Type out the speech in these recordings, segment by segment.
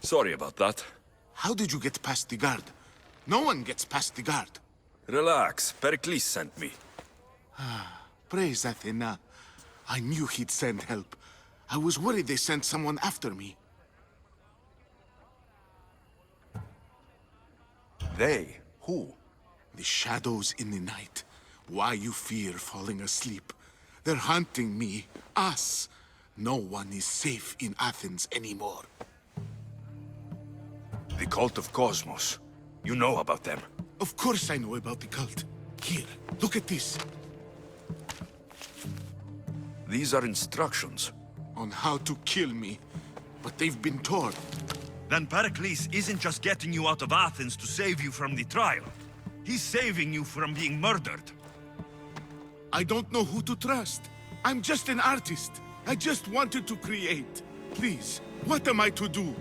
Sorry about that. How did you get past the guard? No one gets past the guard. Relax, Pericles sent me. Praise Athena. I knew he'd send help. I was worried they sent someone after me. They? Who? The shadows in the night. Why you fear falling asleep? They're hunting me. Us. No one is safe in Athens anymore. The cult of Cosmos. You know about them. Of course I know about the cult. Here, look at this. These are instructions. On how to kill me. But they've been torn. Then Pericles isn't just getting you out of Athens to save you from the trial. He's saving you from being murdered. I don't know who to trust. I'm just an artist. I just wanted to create. Please, what am I to do?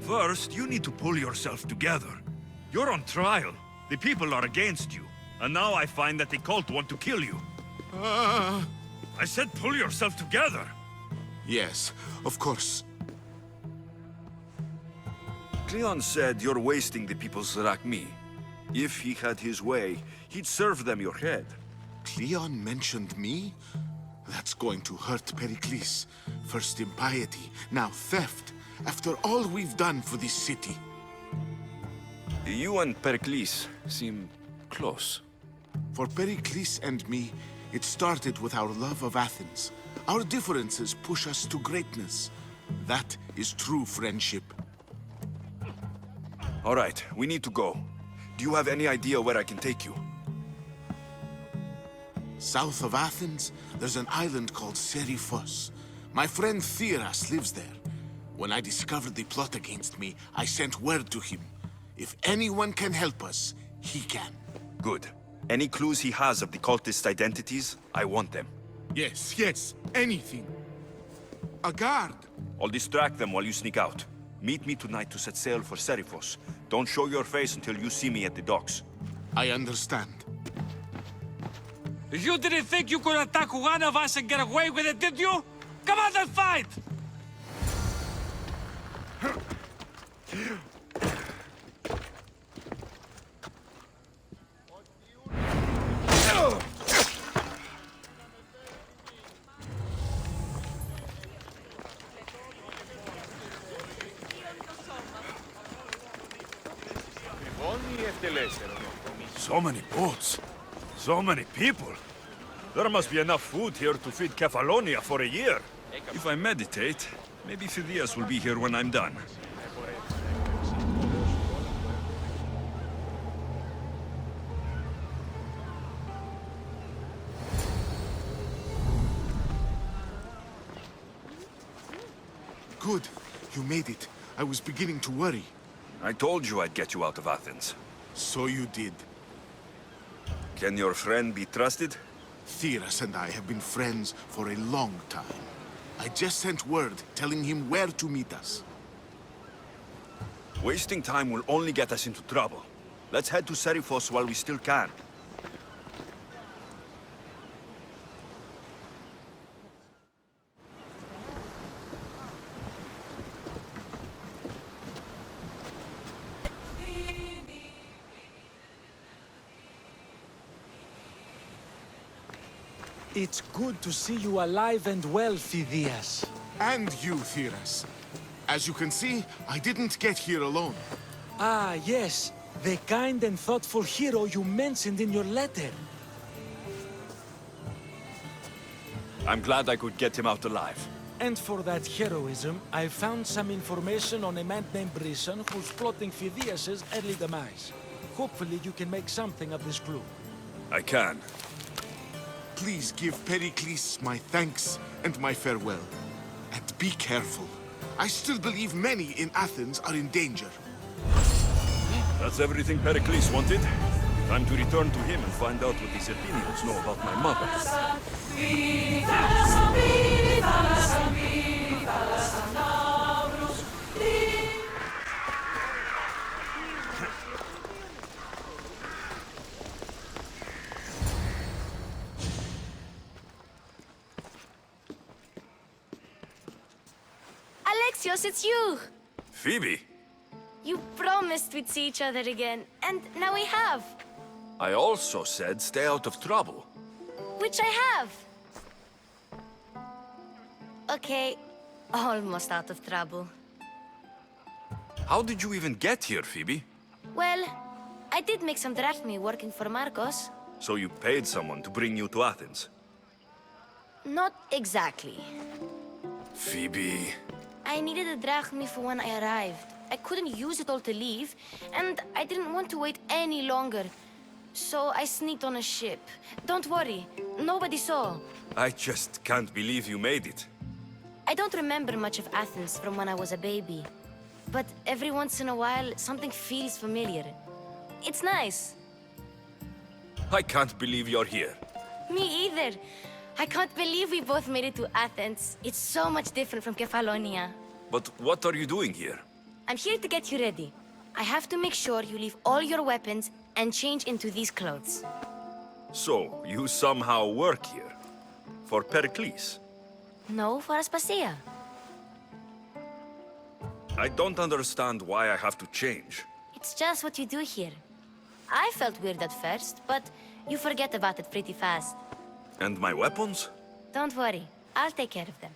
First, you need to pull yourself together. You're on trial. The people are against you. And now I find that the cult want to kill you. I said pull yourself together. Yes, of course. Cleon said you're wasting the people's Zrakmi. If he had his way, he'd serve them your head. Cleon mentioned me? That's going to hurt Pericles. First impiety, now theft. After all we've done for this city. You and Pericles seem close. For Pericles and me, it started with our love of Athens. Our differences push us to greatness. That is true friendship. All right, we need to go. Do you have any idea where I can take you? South of Athens, there's an island called Seriphos. My friend Theras lives there. When I discovered the plot against me, I sent word to him. If anyone can help us, he can. Good. Any clues he has of the cultists' identities, I want them. Yes, anything. A guard. I'll distract them while you sneak out. Meet me tonight to set sail for Seriphos. Don't show your face until you see me at the docks. I understand. You didn't think you could attack one of us and get away with it, did you? Come on and fight! So many boats. So many people. There must be enough food here to feed Kefalonia for a year. If I meditate, maybe Phidias will be here when I'm done. Good. You made it. I was beginning to worry. I told you I'd get you out of Athens. So you did. Can your friend be trusted? Theras and I have been friends for a long time. I just sent word telling him where to meet us. Wasting time will only get us into trouble. Let's head to Seriphos while we still can. It's good to see you alive and well, Phidias. And you, Theras. As you can see, I didn't get here alone. Ah, yes. The kind and thoughtful hero you mentioned in your letter. I'm glad I could get him out alive. And for that heroism, I found some information on a man named Brisson who's plotting Phidias' early demise. Hopefully you can make something of this clue. I can. Please give Pericles my thanks and my farewell. And be careful. I still believe many in Athens are in danger. That's everything Pericles wanted. Time to return to him and find out what these Athenians know about my mother. Alexios, it's you! Phoebe, You promised we'd see each other again, and now we have. I also said stay out of trouble. Which I have. Okay, almost out of trouble. How did you even get here, Phoebe? Well, I did make some drachmi working for Marcos. So you paid someone to bring you to Athens? Not exactly. Phoebe... I needed a drachmi for when I arrived. I couldn't use it all to leave, and I didn't want to wait any longer. So I sneaked on a ship. Don't worry, nobody saw. I just can't believe you made it. I don't remember much of Athens from when I was a baby. But every once in a while, something feels familiar. It's nice. I can't believe you're here. Me either. I can't believe we both made it to Athens. It's so much different from Kefalonia. But what are you doing here? I'm here to get you ready. I have to make sure you leave all your weapons and change into these clothes. So, you somehow work here? For Pericles? No, for Aspasia. I don't understand why I have to change. It's just what you do here. I felt weird at first, but you forget about it pretty fast. And my weapons? Don't worry, I'll take care of them.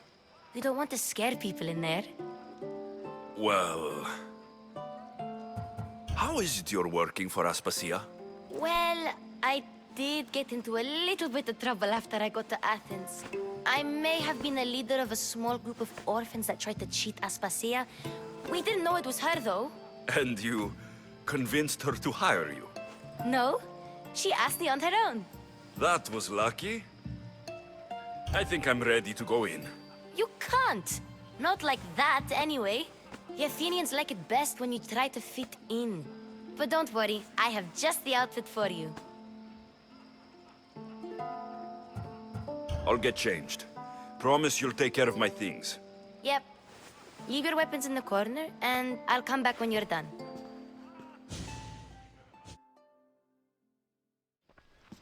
You don't want to scare people in there. Well... How is it you're working for Aspasia? Well, I did get into a little bit of trouble after I got to Athens. I may have been a leader of a small group of orphans that tried to cheat Aspasia. We didn't know it was her, though. And you convinced her to hire you? No, she asked me on her own. That was lucky. I think I'm ready to go in. You can't. Not like that, anyway. The Athenians like it best when you try to fit in. But don't worry, I have just the outfit for you. I'll get changed. Promise you'll take care of my things. Yep. Leave your weapons in the corner, and I'll come back when you're done.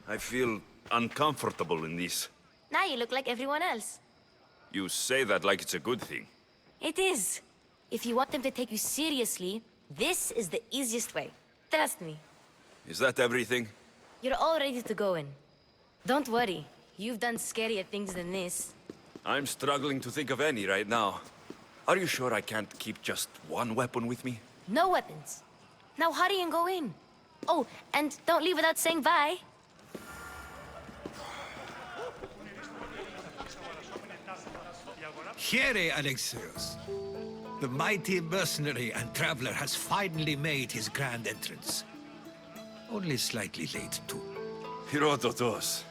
I feel uncomfortable in this. Now you look like everyone else. You say that like it's a good thing. It is. If you want them to take you seriously, this is the easiest way. Trust me. Is that everything? You're all ready to go in. Don't worry. You've done scarier things than this. I'm struggling to think of any right now. Are you sure I can't keep just one weapon with me? No weapons. Now hurry and go in. Oh, and don't leave without saying bye. Here, Alexios. The mighty mercenary and traveler has finally made his grand entrance. Only slightly late, too. Herodotus.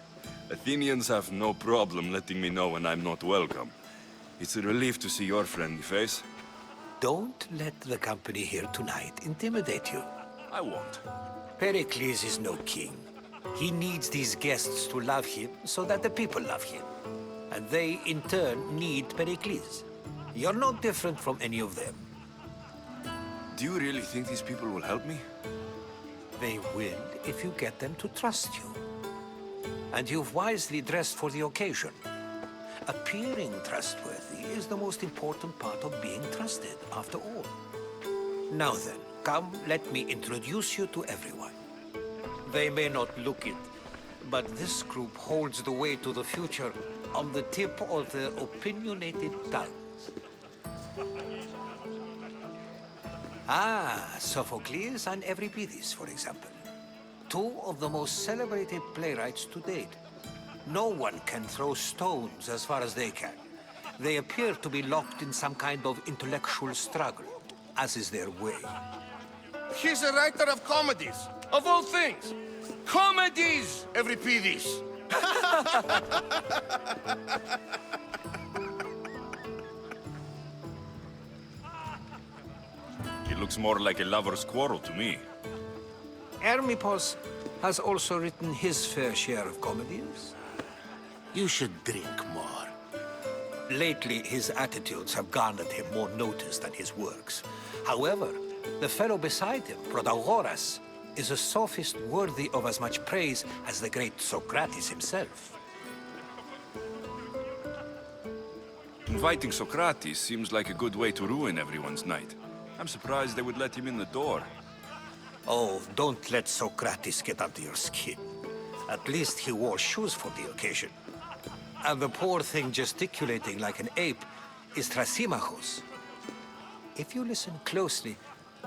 Athenians have no problem letting me know when I'm not welcome. It's a relief to see your friendly face. Don't let the company here tonight intimidate you. I won't. Pericles is no king. He needs these guests to love him so that the people love him. And they, in turn, need Pericles. You're no different from any of them. Do you really think these people will help me? They will if you get them to trust you. And you've wisely dressed for the occasion. Appearing trustworthy is the most important part of being trusted, after all. Now then, come, let me introduce you to everyone. They may not look it, but this group holds the way to the future on the tip of their opinionated tongues. Sophocles and Euripides, for example. Two of the most celebrated playwrights to date. No one can throw stones as far as they can. They appear to be locked in some kind of intellectual struggle, as is their way. He's a writer of comedies, of all things. Comedies, Euripides. It looks more like a lover's quarrel to me. Hermippos has also written his fair share of comedies. You should drink more. Lately, his attitudes have garnered him more notice than his works. However, the fellow beside him, Protagoras, is a sophist worthy of as much praise as the great Socrates himself. Inviting Socrates seems like a good way to ruin everyone's night. I'm surprised they would let him in the door. Oh, don't let Socrates get under your skin. At least he wore shoes for the occasion. And the poor thing gesticulating like an ape is Thrasymachos. If you listen closely,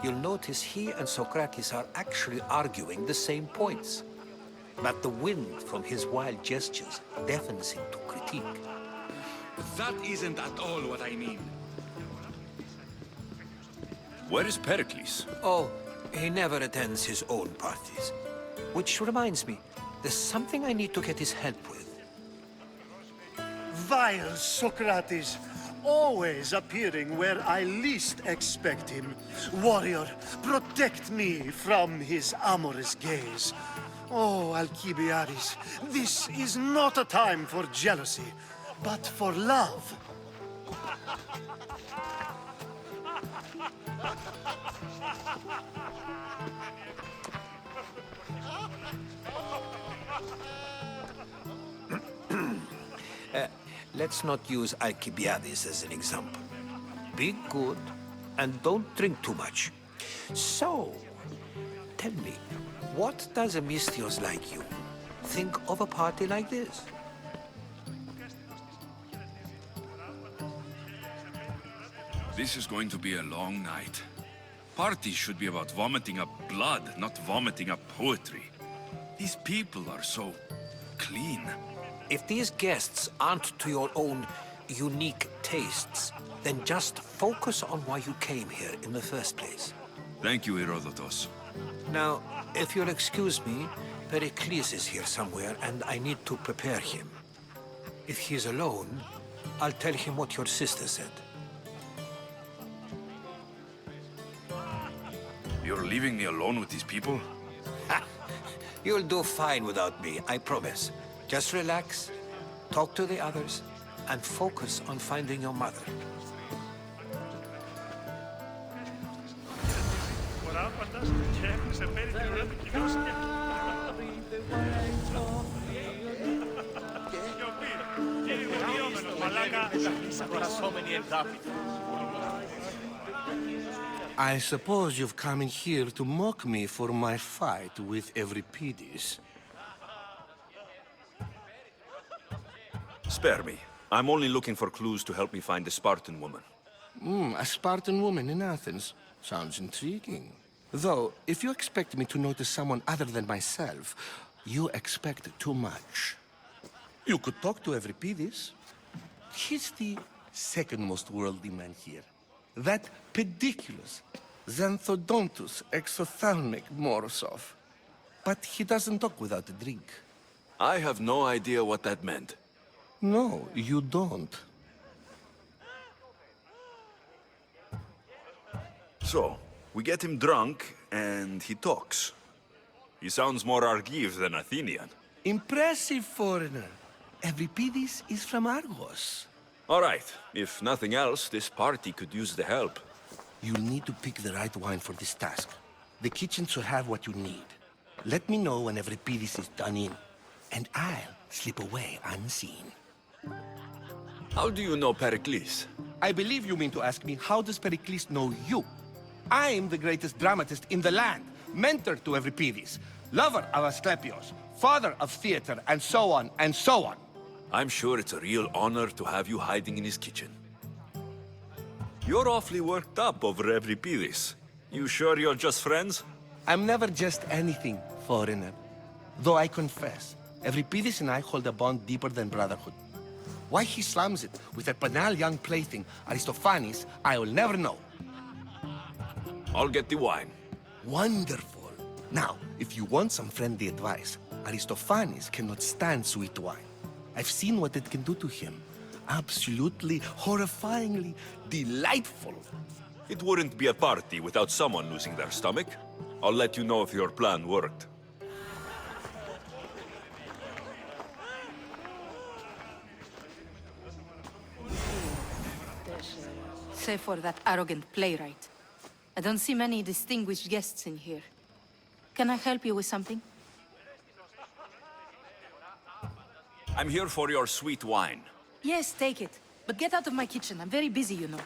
you'll notice he and Socrates are actually arguing the same points. But the wind from his wild gestures deafens him to critique. That isn't at all what I mean. Where is Pericles? Oh, he never attends his own parties. Which reminds me, there's something I need to get his help with. Vile Socrates, always appearing where I least expect him. Warrior, protect me from his amorous gaze. Oh, Alcibiades, this is not a time for jealousy, but for love. Let's not use Alcibiades as an example. Be good and don't drink too much. So, tell me, what does a Mystios like you think of a party like this? This is going to be a long night. Parties should be about vomiting up blood, not vomiting up poetry. These people are so clean. If these guests aren't to your own unique tastes, then just focus on why you came here in the first place. Thank you, Herodotus. Now, if you'll excuse me, Pericles is here somewhere, and I need to prepare him. If he's alone, I'll tell him what your sister said. You're leaving me alone with these people? You'll do fine without me, I promise. Just relax, talk to the others, and focus on finding your mother. I suppose you've come in here to mock me for my fight with Euripides. Spare me. I'm only looking for clues to help me find a Spartan woman. A Spartan woman in Athens. Sounds intriguing. Though, if you expect me to notice someone other than myself, you expect too much. You could talk to Euripides. He's the second most worldly man here. That pediculous, Xanthodontus exophthalmic Morosov. But he doesn't talk without a drink. I have no idea what that meant. No, you don't. So, we get him drunk, and he talks. He sounds more Argive than Athenian. Impressive, foreigner. Euripides is from Argos. All right. If nothing else, this party could use the help. You'll need to pick the right wine for this task. The kitchen should have what you need. Let me know when Euripides is done in, and I'll slip away unseen. How do you know Pericles? I believe you mean to ask me, how does Pericles know you? I'm the greatest dramatist in the land, mentor to Euripides, lover of Asclepios, father of theater, and so on, and so on. I'm sure it's a real honor to have you hiding in his kitchen. You're awfully worked up over Euripides. You sure you're just friends? I'm never just anything, foreigner. Though I confess, Euripides and I hold a bond deeper than brotherhood. Why he slams it with that banal young plaything, Aristophanes, I will never know. I'll get the wine. Wonderful. Now, if you want some friendly advice, Aristophanes cannot stand sweet wine. I've seen what it can do to him. Absolutely, horrifyingly delightful. It wouldn't be a party without someone losing their stomach. I'll let you know if your plan worked. Save for that arrogant playwright. I don't see many distinguished guests in here. Can I help you with something? I'm here for your sweet wine. Yes, take it. But get out of my kitchen. I'm very busy, you know.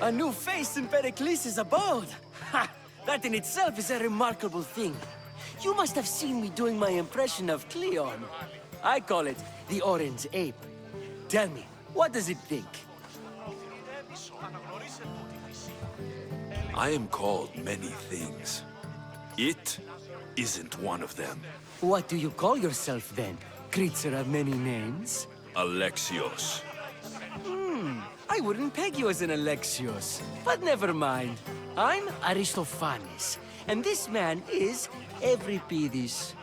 A new face in Pericles' abode. Ha! That in itself is a remarkable thing. You must have seen me doing my impression of Cleon. I call it the Orange Ape. Tell me, what does it think? I am called many things. It isn't one of them. What do you call yourself then? Creature of many names? Alexios. I wouldn't peg you as an Alexios, but never mind. I'm Aristophanes, and this man is Euripides.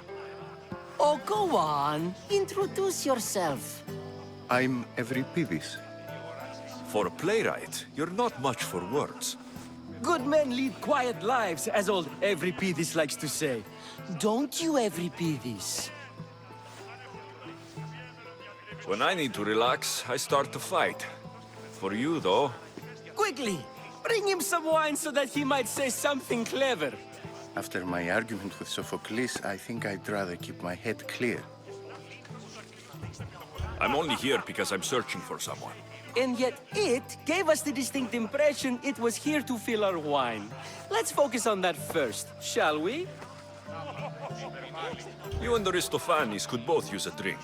Oh, go on. Introduce yourself. I'm Euripides. For a playwright, you're not much for words. Good men lead quiet lives, as old Euripides likes to say. Don't you, Euripides? When I need to relax, I start to fight. For you, though, Quickly, bring him some wine so that he might say something clever. After my argument with Sophocles, I think I'd rather keep my head clear. I'm only here because I'm searching for someone. And yet it gave us the distinct impression it was here to fill our wine. Let's focus on that first, shall we? You and Aristophanes could both use a drink.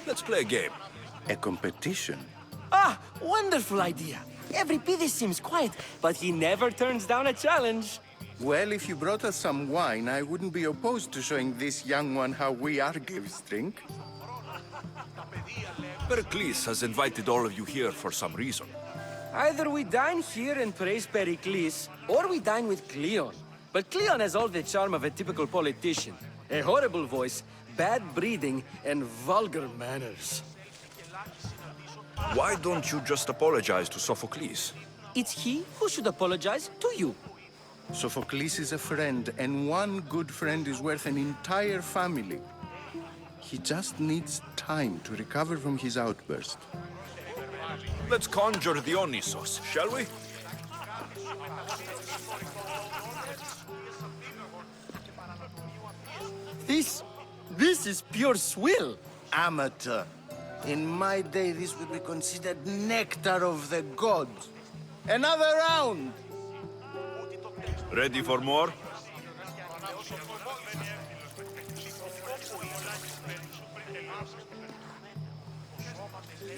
Let's play a game. A competition? Ah, wonderful idea. Euripides seems quiet, but he never turns down a challenge. Well, if you brought us some wine, I wouldn't be opposed to showing this young one how we Argives drink. Pericles has invited all of you here for some reason. Either we dine here and praise Pericles, or we dine with Cleon. But Cleon has all the charm of a typical politician. A horrible voice, bad breeding, and vulgar manners. Why don't you just apologize to Sophocles? It's he who should apologize to you. Sophocles is a friend, and one good friend is worth an entire family. He just needs time to recover from his outburst. Let's conjure Dionysos, shall we? This is pure swill. Amateur. In my day, this would be considered nectar of the gods. Another round! Ready for more?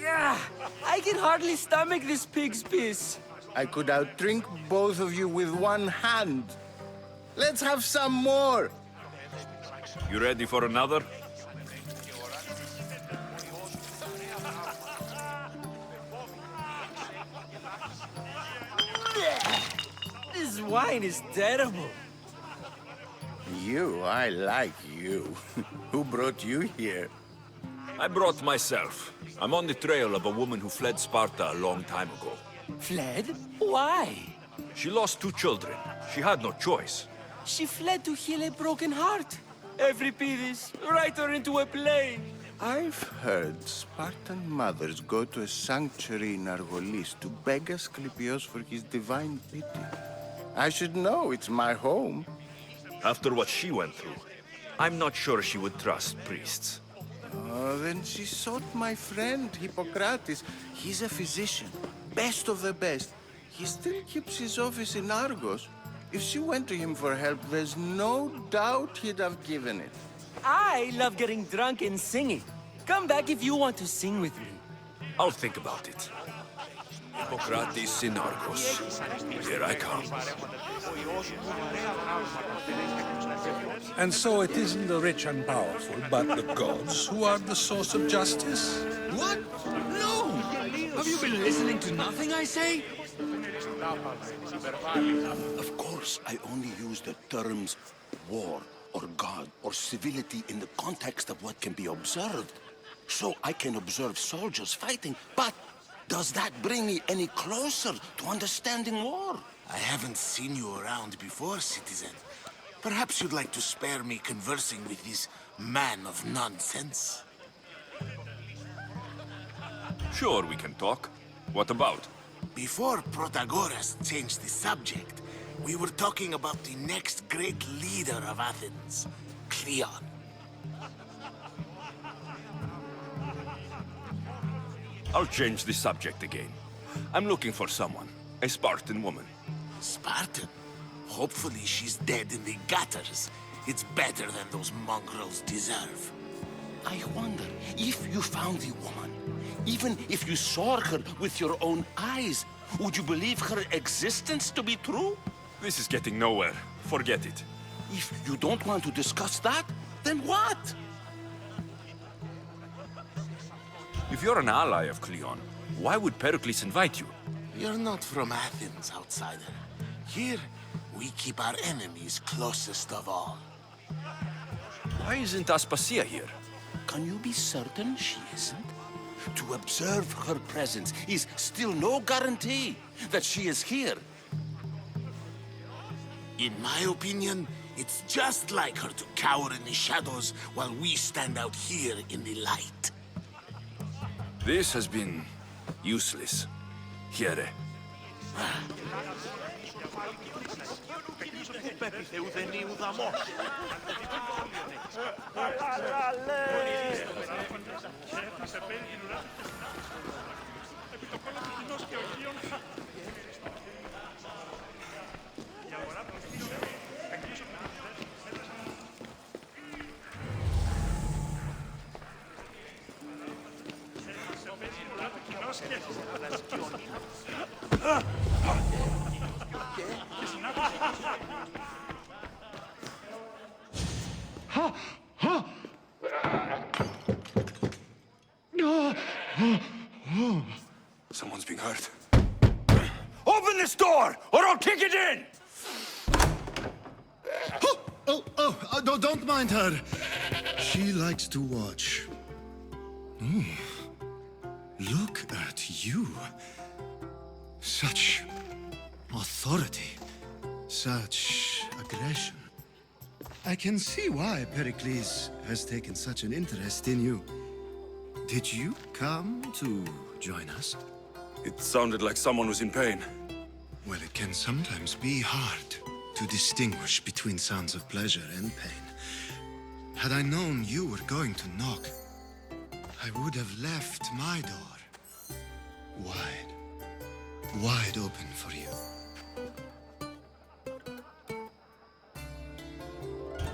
Yeah, I can hardly stomach this pig's piss. I could outdrink both of you with one hand. Let's have some more! You ready for another? This wine is terrible. You, I like you. Who brought you here? I brought myself. I'm on the trail of a woman who fled Sparta a long time ago. Fled? Why? She lost 2 children. She had no choice. She fled to heal a broken heart. Euripides, write her into a play. I've heard Spartan mothers go to a sanctuary in Argolis to beg Asclepios for his divine pity. I should know, it's my home. After what she went through, I'm not sure she would trust priests. Oh, then she sought my friend, Hippocrates. He's a physician, best of the best. He still keeps his office in Argos. If she went to him for help, there's no doubt he'd have given it. I love getting drunk and singing. Come back if you want to sing with me. I'll think about it. Hippocrates in Argos. Here I come. And so it isn't the rich and powerful, but the gods who are the source of justice? What? No! Have you been listening to nothing I say? Of course, I only use the terms war or God or civility in the context of what can be observed. So I can observe soldiers fighting, but does that bring me any closer to understanding war? I haven't seen you around before, citizen. Perhaps you'd like to spare me conversing with this man of nonsense? Sure, we can talk. What about? Before Protagoras changed the subject, we were talking about the next great leader of Athens, Cleon. I'll change the subject again. I'm looking for someone. A Spartan woman. Spartan? Hopefully she's dead in the gutters. It's better than those mongrels deserve. I wonder if you found the woman, even if you saw her with your own eyes, would you believe her existence to be true? This is getting nowhere. Forget it. If you don't want to discuss that, then what? If you're an ally of Cleon, why would Pericles invite you? You're not from Athens, outsider. Here, we keep our enemies closest of all. Why isn't Aspasia here? Can you be certain she isn't? To observe her presence is still no guarantee that she is here. In my opinion, it's just like her to cower in the shadows while we stand out here in the light. This has been useless. Here. Someone's being hurt. Open this door, or I'll kick it in! Don't mind her. She likes to watch. Oh, look at you. Such authority, such aggression. I can see why Pericles has taken such an interest in you. Did you come to join us? It sounded like someone was in pain. Well, it can sometimes be hard to distinguish between sounds of pleasure and pain. Had I known you were going to knock, I would have left my door wide open for you.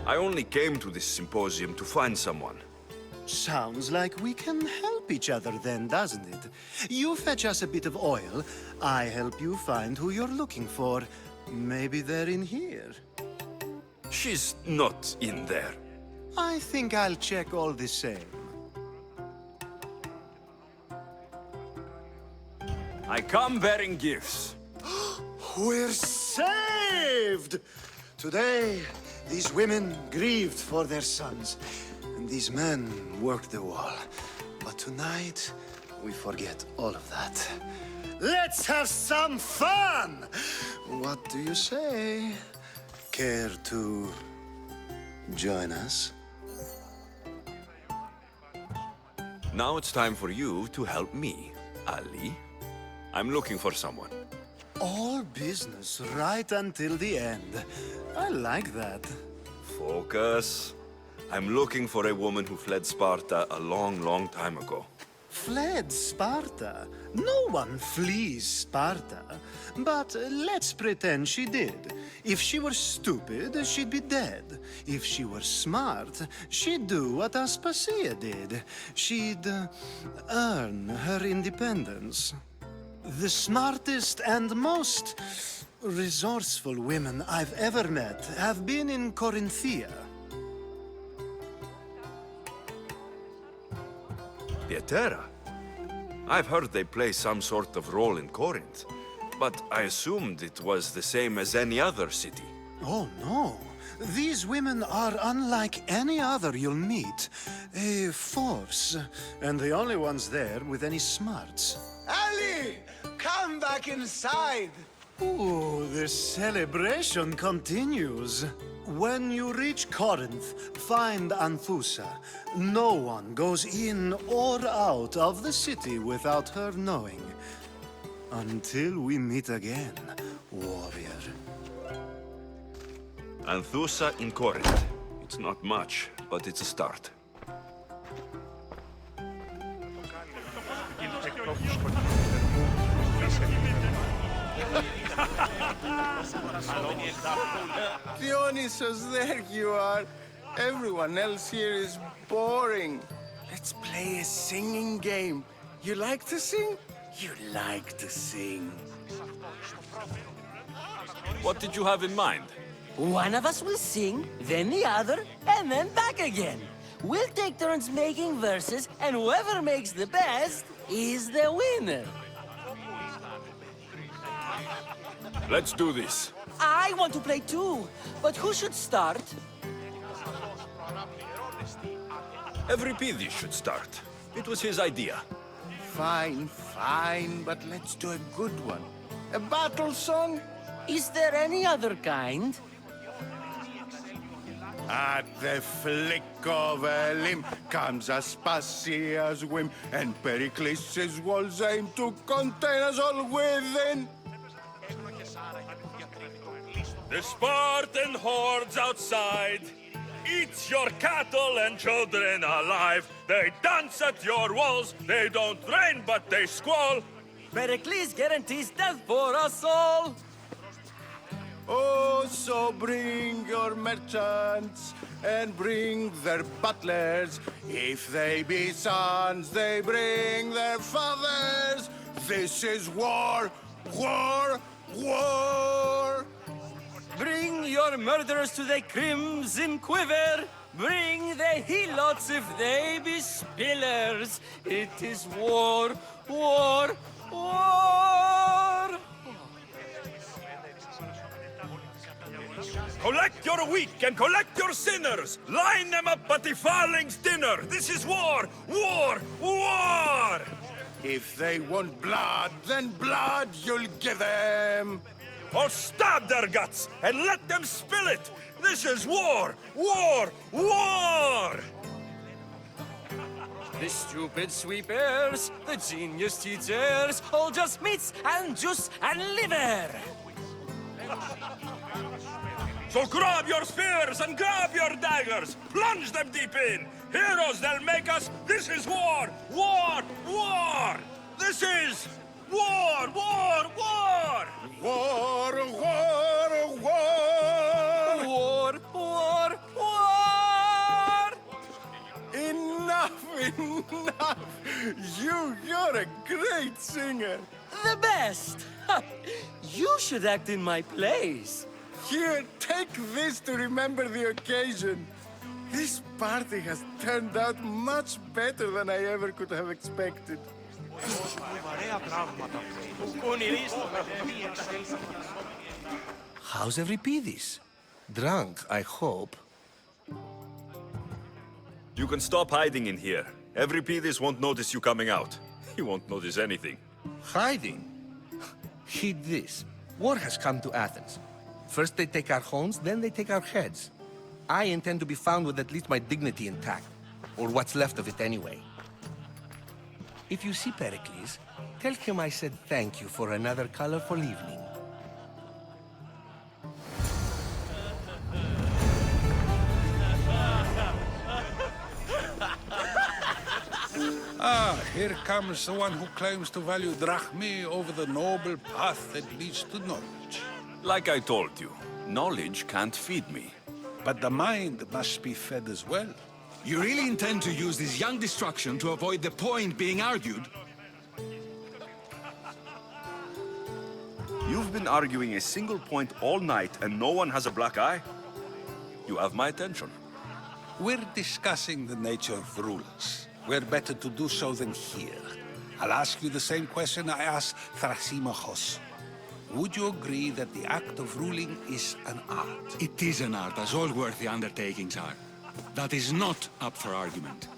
I only came to this symposium to find someone. Sounds like we can help each other then, doesn't it? You fetch us a bit of oil, I help you find who you're looking for. Maybe they're in here. She's not in there. I think I'll check all the same. I come bearing gifts. We're saved! Today, these women grieved for their sons, and these men worked the wall. But tonight, we forget all of that. Let's have some fun! What do you say? Care to join us? Now it's time for you to help me, Ali. I'm looking for someone. All business right until the end. I like that. Focus. I'm looking for a woman who fled Sparta a long, long time ago. Fled Sparta? No one flees Sparta. But let's pretend she did. If she were stupid, she'd be dead. If she were smart, she'd do what Aspasia did. She'd earn her independence. The smartest and most resourceful women I've ever met have been in Corinthia. Pieterra? I've heard they play some sort of role in Corinth, but I assumed it was the same as any other city. Oh, no. These women are unlike any other you'll meet. A force, and the only ones there with any smarts. Ali! Come back inside! Ooh, the celebration continues. When you reach Corinth, find Anthusa. No one goes in or out of the city without her knowing. Until we meet again, warrior. Anthusa in Corinth. It's not much, but it's a start. Dionysus, there you are. Everyone else here is boring. Let's play a singing game. You like to sing? You like to sing. What did you have in mind? One of us will sing, then the other, and then back again. We'll take turns making verses, and whoever makes the best is the winner. Let's do this. I want to play too, but who should start? Euripides should start. It was his idea. Fine, fine, but let's do a good one. A battle song? Is there any other kind? At the flick of a limb comes Aspasia's whim, and Pericles' walls aim to contain us all within. The Spartan hordes outside eat your cattle and children alive. They dance at your walls. They don't rain, but they squall. Pericles guarantees death for us all. Oh, so bring your merchants and bring their butlers. If they be sons, they bring their fathers. This is war, war, war. Bring your murderers to the crimson quiver. Bring the helots if they be spillers. It is war, war, war. Collect your weak and collect your sinners. Line them up at the Farling's dinner. This is war, war, war. If they want blood, then blood you'll give them. Or stab their guts and let them spill it. This is war, war, war. The stupid sweepers, the genius teachers, all just meats and juice and liver. So grab your spears and grab your daggers. Plunge them deep in. Heroes they'll make us. This is war, war, war. This is war, war, war. War, war, war. War, war, war. Enough, enough. You're a great singer. The best. You should act in my plays. Here, take this to remember the occasion. This party has turned out much better than I ever could have expected. How's Euripides? Drunk, I hope. You can stop hiding in here. Euripides won't notice you coming out. He won't notice anything. Hiding? Heed this. War has come to Athens. First they take our homes, then they take our heads. I intend to be found with at least my dignity intact. Or what's left of it anyway. If you see Pericles, tell him I said thank you for another colorful evening. Ah, here comes the one who claims to value drachmae over the noble path that leads to knowledge. Like I told you, knowledge can't feed me. But the mind must be fed as well. You really intend to use this young destruction to avoid the point being argued? You've been arguing a single point all night and no one has a black eye? You have my attention. We're discussing the nature of rulers. Where better to do so than here? I'll ask you the same question I asked Thrasymachos. Would you agree that the act of ruling is an art? It is an art, as all worthy undertakings are. That is not up for argument.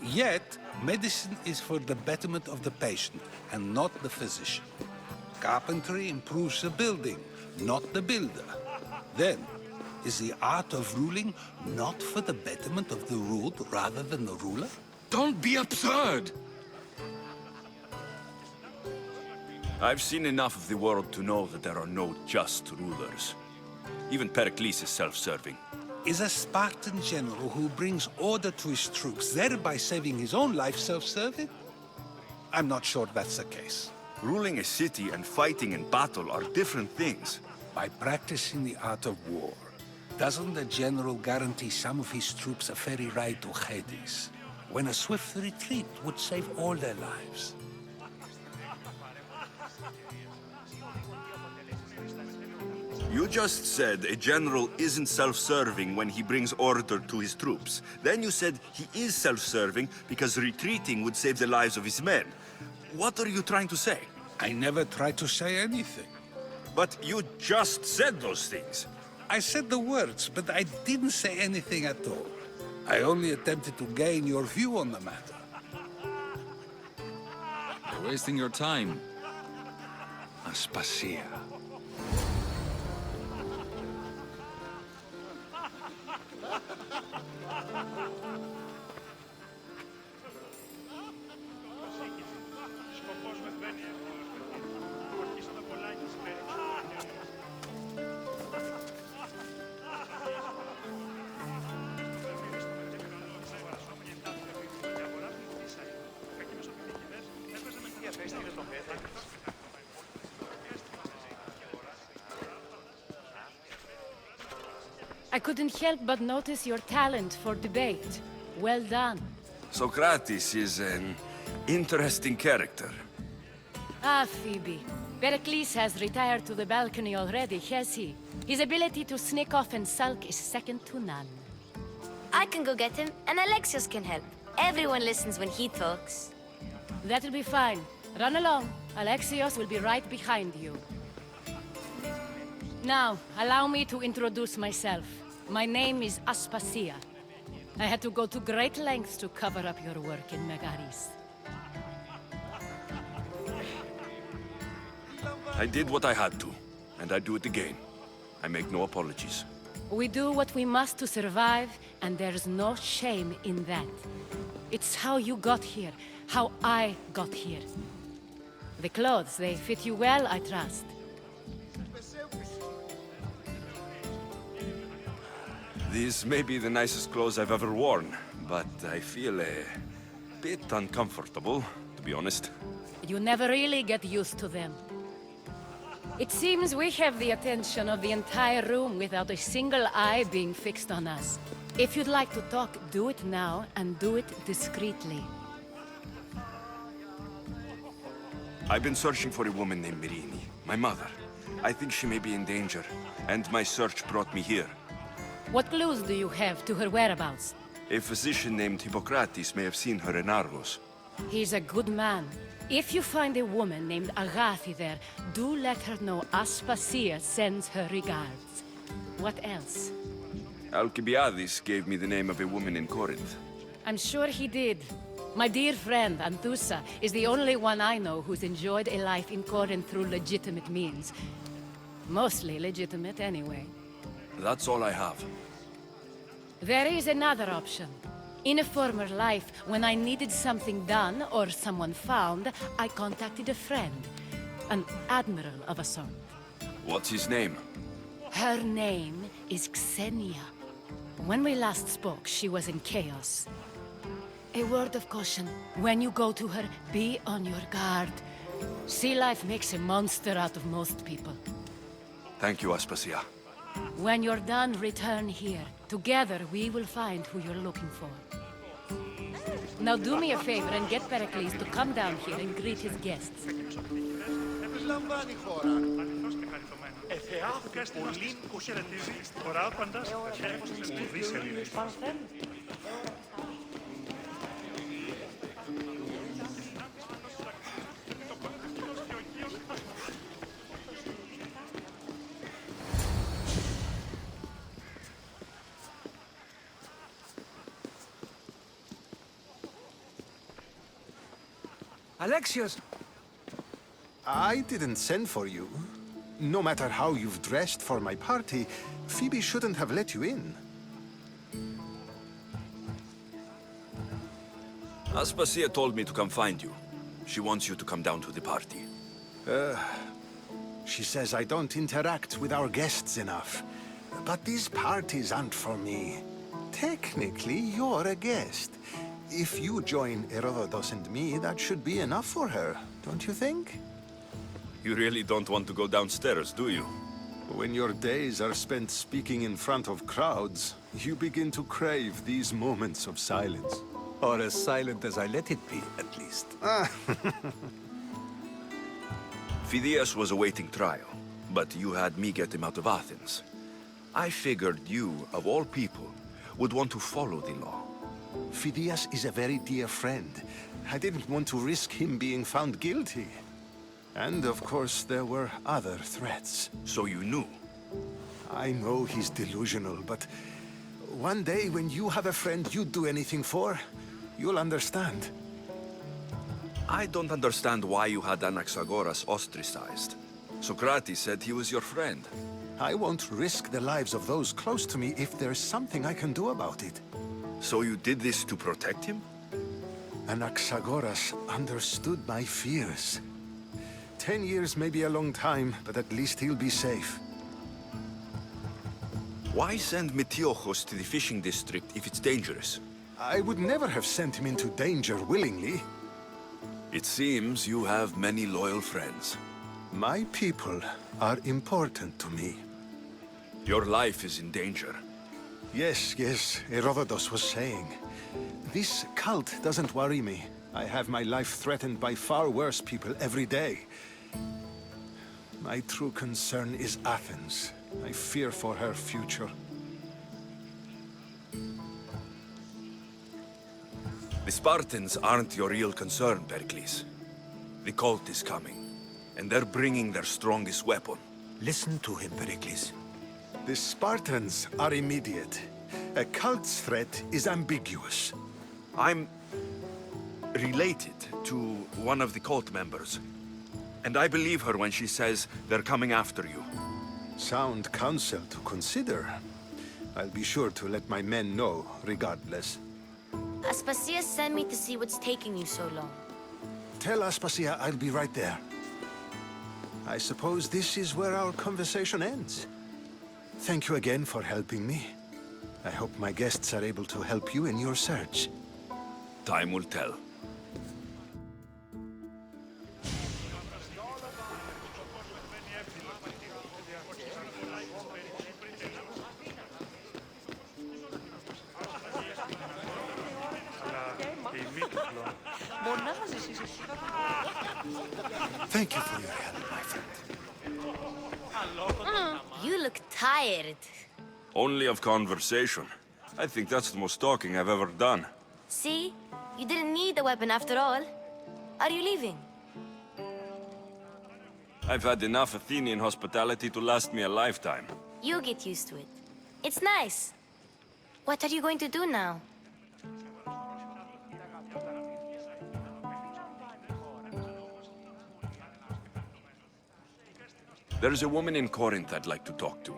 Yet, medicine is for the betterment of the patient, and not the physician. Carpentry improves the building, not the builder. Then, is the art of ruling not for the betterment of the ruled rather than the ruler? Don't be absurd! I've seen enough of the world to know that there are no just rulers. Even Pericles is self-serving. Is a Spartan general who brings order to his troops, thereby saving his own life, self-serving? I'm not sure that's the case. Ruling a city and fighting in battle are different things. By practicing the art of war, doesn't the general guarantee some of his troops a ferry ride to Hades, when a swift retreat would save all their lives? You just said a general isn't self-serving when he brings order to his troops. Then you said he is self-serving because retreating would save the lives of his men. What are you trying to say? I never tried to say anything. But you just said those things. I said the words, but I didn't say anything at all. I only attempted to gain your view on the matter. You're wasting your time. Aspasia. I couldn't help but notice your talent for debate. Well done. Socrates is an interesting character. Ah, Phoebe. Pericles has retired to the balcony already, has he? His ability to sneak off and sulk is second to none. I can go get him, and Alexios can help. Everyone listens when he talks. That'll be fine. Run along. Alexios will be right behind you. Now, allow me to introduce myself. My name is Aspasia. I had to go to great lengths to cover up your work in Megaris. I did what I had to, and I do it again. I make no apologies. We do what we must to survive, and there's no shame in that. It's how you got here, how I got here. The clothes, they fit you well, I trust. These may be the nicest clothes I've ever worn, but I feel a bit uncomfortable, to be honest. You never really get used to them. It seems we have the attention of the entire room without a single eye being fixed on us. If you'd like to talk, do it now, and do it discreetly. I've been searching for a woman named Mirini, my mother. I think she may be in danger, and my search brought me here. What clues do you have to her whereabouts? A physician named Hippocrates may have seen her in Argos. He's a good man. If you find a woman named Agathi there, do let her know Aspasia sends her regards. What else? Alcibiades gave me the name of a woman in Corinth. I'm sure he did. My dear friend, Anthusa, is the only one I know who's enjoyed a life in Corinth through legitimate means. Mostly legitimate, anyway. That's all I have. There is another option. In a former life, when I needed something done or someone found, I contacted a friend. An admiral of a sort. What's his name? Her name is Xenia. When we last spoke, she was in chaos. A word of caution. When you go to her, be on your guard. Sea life makes a monster out of most people. Thank you, Aspasia. When you're done, return here. Together, we will find who you're looking for. Now do me a favor and get Pericles to come down here and greet his guests. Alexios! I didn't send for you. No matter how you've dressed for my party, Phoebe shouldn't have let you in. Aspasia told me to come find you. She wants you to come down to the party. She says I don't interact with our guests enough. But these parties aren't for me. Technically, you're a guest. If you join Herodotus and me, that should be enough for her, don't you think? You really don't want to go downstairs, do you? When your days are spent speaking in front of crowds, you begin to crave these moments of silence. Or as silent as I let it be, at least. Phidias was awaiting trial, but you had me get him out of Athens. I figured you, of all people, would want to follow the law. Phidias is a very dear friend. I didn't want to risk him being found guilty. And of course, there were other threats. So you knew? I know he's delusional, but one day when you have a friend you'd do anything for, you'll understand. I don't understand why you had Anaxagoras ostracized. Socrates said he was your friend. I won't risk the lives of those close to me if there's something I can do about it. So you did this to protect him? Anaxagoras understood my fears. 10 years may be a long time, but at least he'll be safe. Why send Metiochos to the fishing district if it's dangerous? I would never have sent him into danger willingly. It seems you have many loyal friends. My people are important to me. Your life is in danger. Yes, Herodotus was saying. This cult doesn't worry me. I have my life threatened by far worse people every day. My true concern is Athens. I fear for her future. The Spartans aren't your real concern, Pericles. The cult is coming, and they're bringing their strongest weapon. Listen to him, Pericles. The Spartans are immediate. A cult's threat is ambiguous. I'm related to one of the cult members. And I believe her when she says they're coming after you. Sound counsel to consider. I'll be sure to let my men know, regardless. Aspasia sent me to see what's taking you so long. Tell Aspasia I'll be right there. I suppose this is where our conversation ends. Thank you again for helping me. I hope my guests are able to help you in your search. Time will tell. Thank you for your help, my friend. You look tired. Only of conversation. I think that's the most talking I've ever done. See? You didn't need the weapon after all. Are you leaving? I've had enough Athenian hospitality to last me a lifetime. You get used to it. It's nice. What are you going to do now? There's a woman in Corinth I'd like to talk to.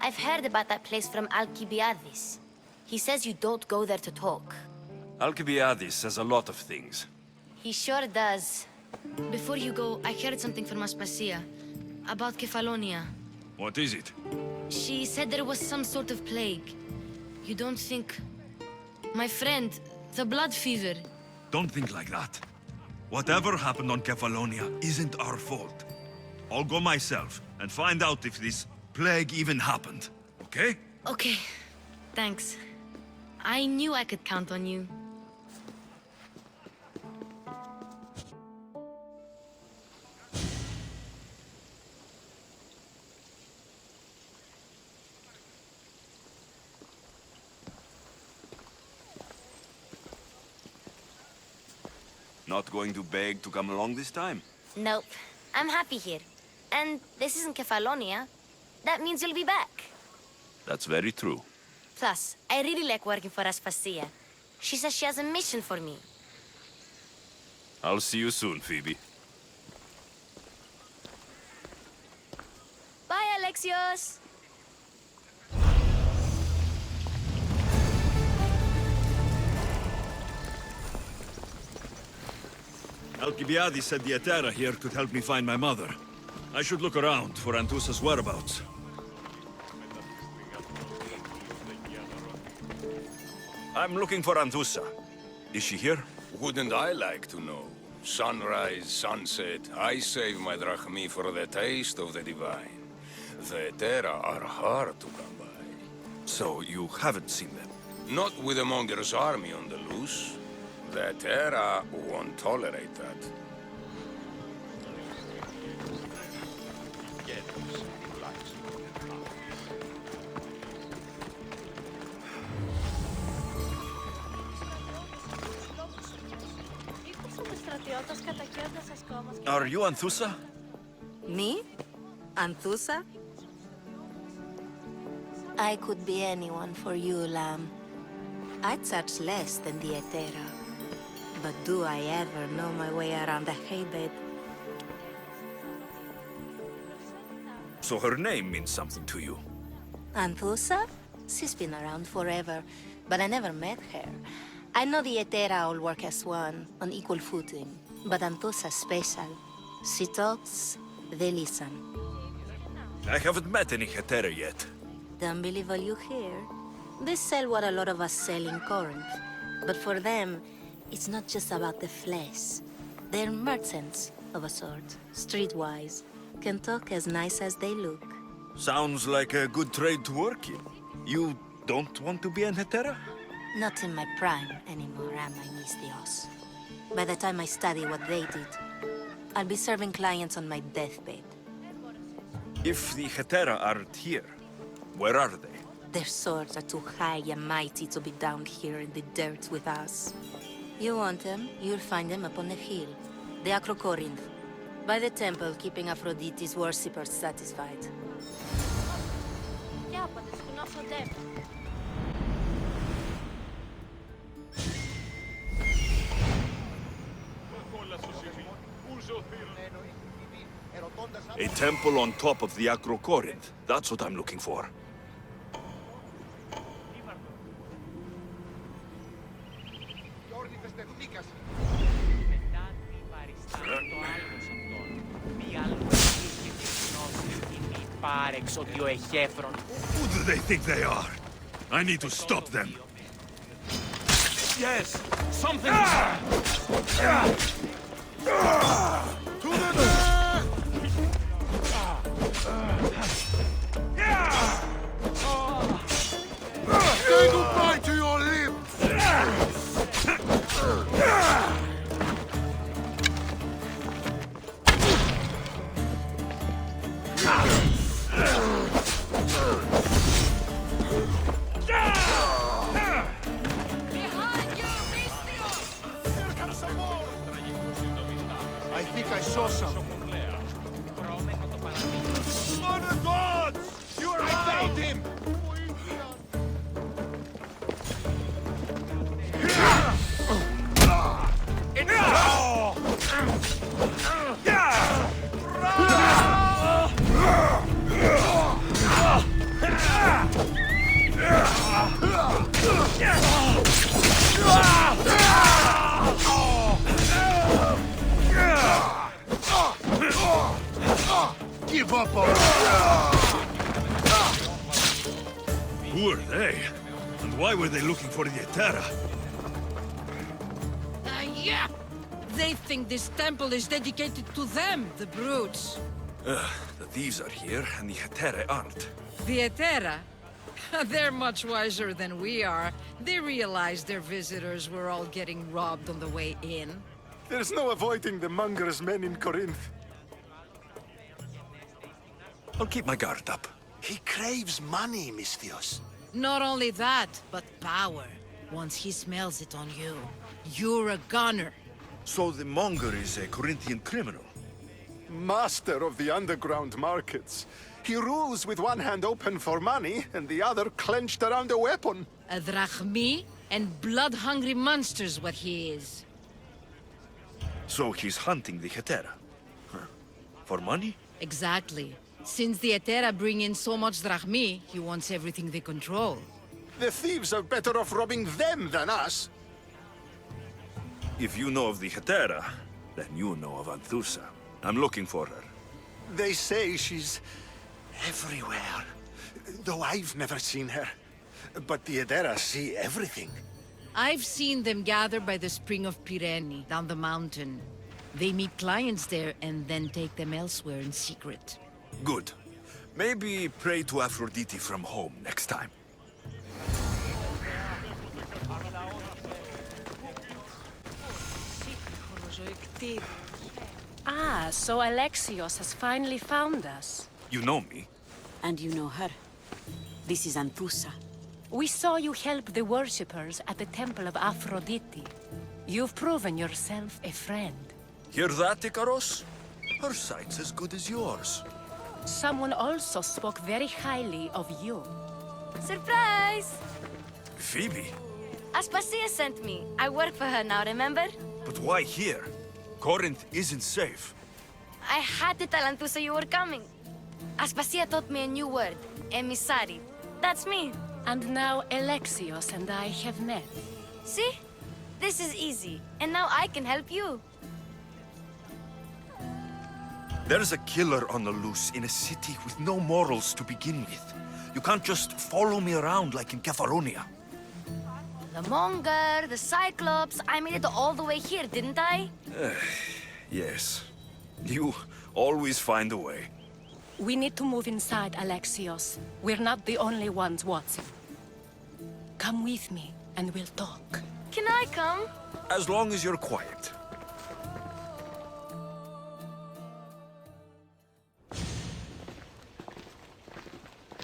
I've heard about that place from Alcibiades. He says you don't go there to talk. Alcibiades says a lot of things. He sure does. Before you go, I heard something from Aspasia. About Kefalonia. What is it? She said there was some sort of plague. You don't think... My friend, the blood fever. Don't think like that. Whatever happened on Kefalonia isn't our fault. I'll go myself and find out if this plague even happened, okay? Okay, thanks. I knew I could count on you. Not going to beg to come along this time? Nope. I'm happy here. And this isn't Kefalonia. That means you'll be back. That's very true. Plus, I really like working for Aspasia. She says she has a mission for me. I'll see you soon, Phoebe. Bye, Alexios! Alcibiades said the Atera here could help me find my mother. I should look around for Antusa's whereabouts. I'm looking for Antusa. Is she here? Wouldn't I like to know? Sunrise, sunset, I save my drachmi for the taste of the divine. The Terra are hard to come by. So you haven't seen them? Not with the Monger's army on the loose. The Terra won't tolerate that. Are you Anthusa? Me? Anthusa? I could be anyone for you, Lamb. I charge less than the Etera. But do I ever know my way around a haybed? So her name means something to you? Anthusa? She's been around forever, but I never met her. I know the Etera all work as one, on equal footing. But Anthusa's special. She talks, they listen. I haven't met any Hetera yet. Don't believe all you hear. They sell what a lot of us sell in Corinth. But for them, it's not just about the flesh. They're merchants of a sort, streetwise. Can talk as nice as they look. Sounds like a good trade to work in. You don't want to be an Hetera? Not in my prime anymore, am I, Misthios? By the time I study what they did, I'll be serving clients on my deathbed. If the Hetera aren't here, where are they? Their swords are too high and mighty to be down here in the dirt with us. You want them, you'll find them up on the hill. The Acrocorinth. By the temple, keeping Aphrodite's worshippers satisfied. A temple on top of the Acrocorinth. That's what I'm looking for. Who do they think they are? I need to stop them. Yes, something. Say goodbye to your limbs! I think I saw something. Honor gods! You are I found him! Give up on Who are they? And why were they looking for the Hetera? Yeah! They think this temple is dedicated to them, the brutes. The thieves are here, and the Hetera aren't. The Etera? They're much wiser than we are. They realized their visitors were all getting robbed on the way in. There's no avoiding the monger's men in Corinth. I'll keep my guard up. He craves money, Misthios. Not only that, but power. Once he smells it on you, you're a gunner. So the monger is a Corinthian criminal? Master of the underground markets. He rules with one hand open for money and the other clenched around a weapon. A drachmi and blood-hungry monster's what he is. So he's hunting the Hetera? Huh. For money? Exactly. Since the Etera bring in so much drachmi, he wants everything they control. The thieves are better off robbing them than us. If you know of the Hetera, then you know of Anthusa. I'm looking for her. They say she's everywhere, though I've never seen her. But the Edera see everything. I've seen them gather by the spring of Pirene, down the mountain. They meet clients there and then take them elsewhere in secret. Good. Maybe pray to Aphrodite from home next time. Ah, so Alexios has finally found us. You know me. And you know her. This is Anthusa. We saw you help the worshippers at the Temple of Aphrodite. You've proven yourself a friend. Hear that, Ikaros? Her sight's as good as yours. Someone also spoke very highly of you. Surprise! Phoebe? Aspasia sent me. I work for her now, remember? But why here? Corinth isn't safe. I had to tell Anthusa you were coming. Aspasia taught me a new word, emissary. That's me. And now Alexios and I have met. See? This is easy, and now I can help you. There's a killer on the loose in a city with no morals to begin with. You can't just follow me around like in Kepharonia. The Monger, the Cyclops, I made it all the way here, didn't I? Yes. You always find a way. We need to move inside, Alexios. We're not the only ones watching. Come with me, and we'll talk. Can I come? As long as you're quiet.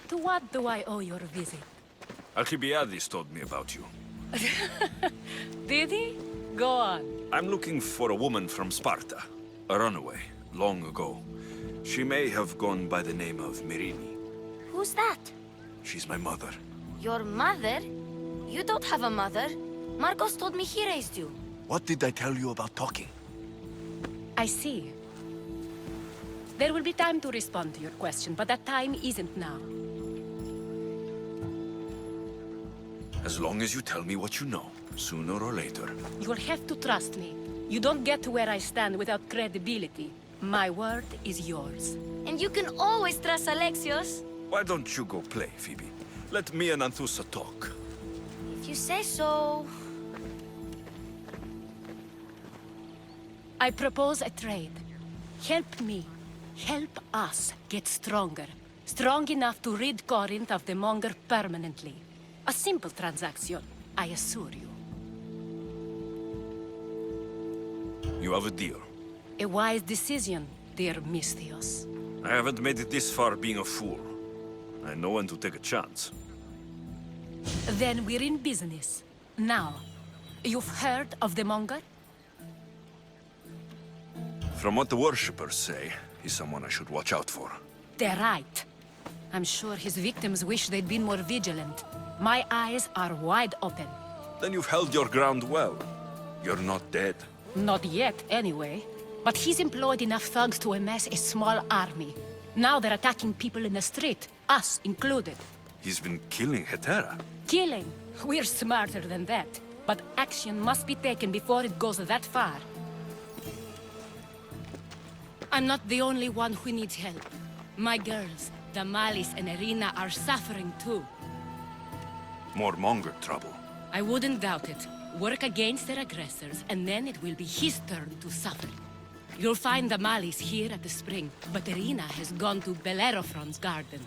To what do I owe your visit? Alcibiades told me about you. Did he? Go on. I'm looking for a woman from Sparta. A runaway, long ago. She may have gone by the name of Myrine. Who's that? She's my mother. Your mother? You don't have a mother. Marcos told me he raised you. What did I tell you about talking? I see. There will be time to respond to your question, but that time isn't now. As long as you tell me what you know, sooner or later. You'll have to trust me. You don't get to where I stand without credibility. My word is yours. And you can always trust Alexios. Why don't you go play, Phoebe? Let me and Anthusa talk. If you say so... I propose a trade. Help me. Help us get stronger. Strong enough to rid Corinth of the Monger permanently. A simple transaction, I assure you. You have a deal. A wise decision, dear Misthios. I haven't made it this far being a fool. I know when to take a chance. Then we're in business. Now, you've heard of the Monger? From what the worshippers say, he's someone I should watch out for. They're right. I'm sure his victims wish they'd been more vigilant. My eyes are wide open. Then you've held your ground well. You're not dead. Not yet, anyway. But he's employed enough thugs to amass a small army. Now they're attacking people in the street, us included. He's been killing Hetera. Killing? We're smarter than that. But action must be taken before it goes that far. I'm not the only one who needs help. My girls, Damalis and Irina, are suffering too. More Monger trouble. I wouldn't doubt it. Work against their aggressors, and then it will be his turn to suffer. You'll find Damalis here at the spring, but Irina has gone to Bellerophon's garden.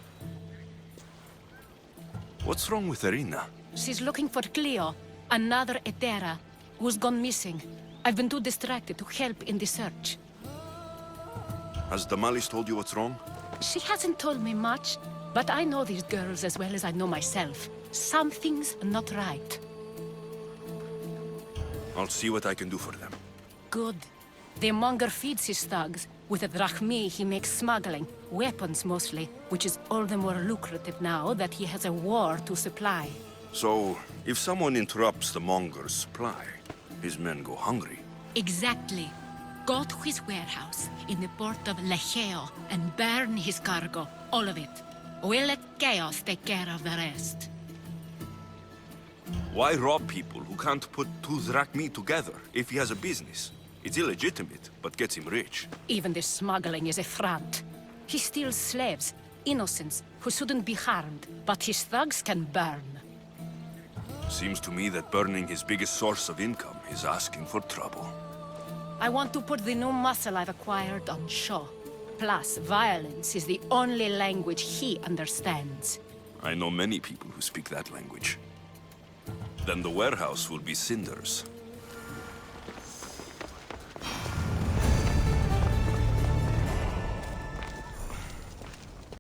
What's wrong with Irina? She's looking for Cleo, another Hetera, who's gone missing. I've been too distracted to help in the search. Has Damalis told you what's wrong? She hasn't told me much, but I know these girls as well as I know myself. Something's not right. I'll see what I can do for them. Good. The Monger feeds his thugs. With the drachmi, he makes smuggling. Weapons, mostly. Which is all the more lucrative now that he has a war to supply. So, if someone interrupts the Monger's supply, his men go hungry. Exactly. Go to his warehouse in the port of Lecheo and burn his cargo. All of it. We'll let chaos take care of the rest. Why rob people who can't put two drachmi together if he has a business? It's illegitimate, but gets him rich. Even the smuggling is a front. He steals slaves, innocents, who shouldn't be harmed, but his thugs can burn. Seems to me that burning his biggest source of income is asking for trouble. I want to put the new muscle I've acquired on show. Plus, violence is the only language he understands. I know many people who speak that language. Then the warehouse will be cinders.